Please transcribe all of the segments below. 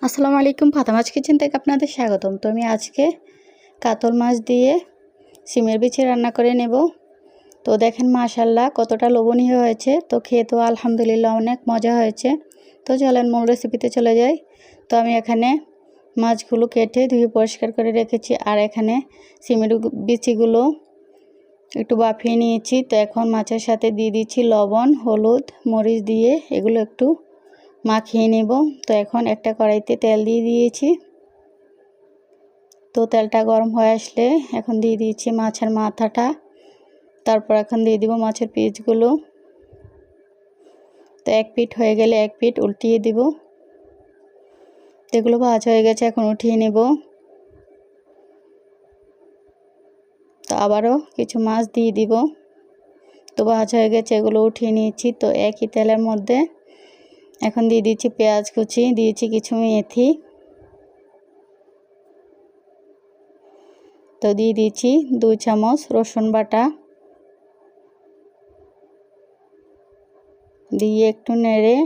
আসসালামু আলাইকুম, ফাতেমা কিচেন থেকে আপনাদের স্বাগতম। তো আমি আজকে কাতল মাছ দিয়ে সিমের বিচি রান্না করে নেব। তো দেখেন মাশাআল্লাহ কতটা লোভনীয় হয়েছে। তো খেয়ে তো আলহামদুলিল্লাহ অনেক মজা হয়েছে। তো চলেন মূল রেসিপিতে চলে যাই। তো আমি এখানে মাছগুলো কেটে ধুয়ে পরিষ্কার করে রেখেছি, আর এখানে সিমের বিচিগুলো একটু বাফিয়ে নিয়েছি। তো এখন মাছের সাথে দিয়ে দিচ্ছি লবণ, হলুদ, মরিচ দিয়ে এগুলো একটু মাখিয়ে নেব। তো এখন একটা কড়াইতে তেল দিয়ে দিয়েছি। তো তেলটা গরম হয়ে আসলে এখন দিয়ে দিয়েছি মাছের মাথাটা, তারপর এখন দিয়ে দিব মাছের পিসগুলো। তো এক পিঠ হয়ে গেলে এক পিঠ উল্টিয়ে দিব। এগুলো ভাজা হয়ে গেছে, এখন উঠিয়ে নেব। তো আবারও কিছু মাছ দিয়ে দিব। তো ভাজা হয়ে গেছে, এগুলো উঠিয়ে নিয়েছি। তো একই তেলের মধ্যে এখন দিয়ে দিচ্ছি পেঁয়াজ কুচি, দিয়েছি কিছু মেথি, তো দিয়ে দিচ্ছি 2 চামচ রসুন বাটা, দিয়ে একটু নেড়ে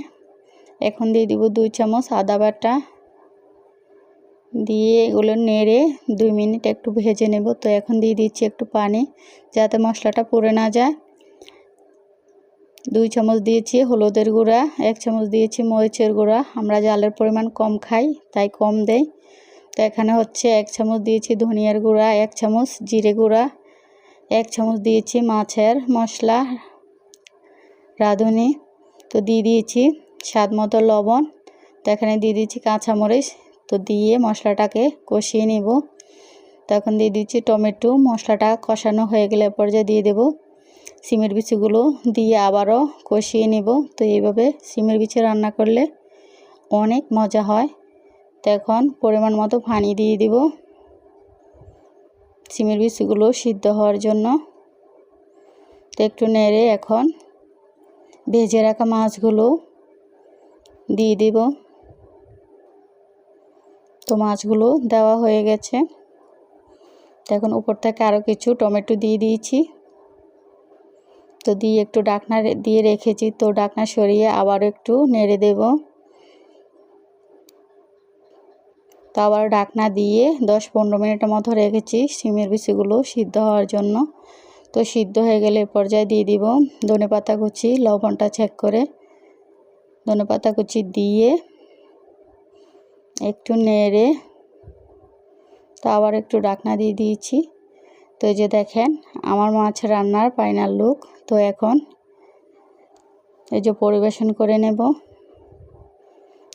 এখন দিয়ে দিব 2 চামচ আদা বাটা, দিয়ে এগুলো নেড়ে 2 মিনিট একটু ভেজে নেব। তো এখন দিয়ে দিচ্ছি একটু পানি যাতে মশলাটা পুড়ে না যায়। 2 চামচ দিয়েছি হলুদের গুঁড়া, 1 চামচ দিয়েছি মরিচের গুঁড়া। আমরা ঝালের পরিমাণ কম খাই তাই কম দেই। তো এখানে হচ্ছে 1 চামচ দিয়েছি ধনিয়ার গুঁড়া, 1 চামচ জিরে গুঁড়া, 1 চামচ দিয়েছি মাছের মশলা রাঁধুনি। তো দিয়ে দিয়েছি স্বাদ মতো লবণ। তো এখানে দিয়ে দিচ্ছি কাঁচামরিচ। তো দিয়ে মশলাটাকে কষিয়ে নেব। তো এখন দিয়ে দিচ্ছি টমেটো। মশলাটা কষানো হয়ে গেলে পর্যায়ে দিয়ে দেব সিমের বিচিগুলো, দিয়ে আবারও কষিয়ে নেব। তো এইভাবে সিমের বিচি রান্না করলে অনেক মজা হয়। তো এখন পরিমাণ মতো পানি দিয়ে দিব সিমের বিচিগুলো সিদ্ধ হওয়ার জন্য। তো একটু নেড়ে এখন ভেজে রাখা মাছগুলো দিয়ে দেব। তো মাছগুলো দেওয়া হয়ে গেছে। তো এখন উপর থেকে আরও কিছু টমেটো দিয়ে দিয়েছি। তো দিয়ে একটু ঢাকনা দিয়ে রেখেছি। তো ঢাকনা সরিয়ে আবার একটু নেড়ে দেব। তো আবার ঢাকনা দিয়ে 10-15 মিনিটের মতো রেখেছি সিমের বিচিগুলো সিদ্ধ হওয়ার জন্য। তো সিদ্ধ হয়ে গেলে পর্যায়ে দিয়ে দিব ধনেপাতা কুচি, লবণটা চেক করে ধনেপাতা কুচি দিয়ে একটু নেড়ে তো আবার একটু ঢাকনা দিয়ে দিয়েছি। তো এই যে দেখেন আমার মাছ রান্নার ফাইনাল লুক। তো এখন এই যে পরিবেশন করে নেব।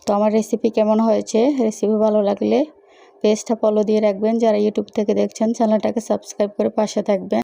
তো আমার রেসিপি কেমন হয়েছে, রেসিপি ভালো লাগলে পেজটা ফলো দিয়ে রাখবেন। যারা ইউটিউব থেকে দেখছেন চ্যানেলটাকে সাবস্ক্রাইব করে পাশে থাকবেন।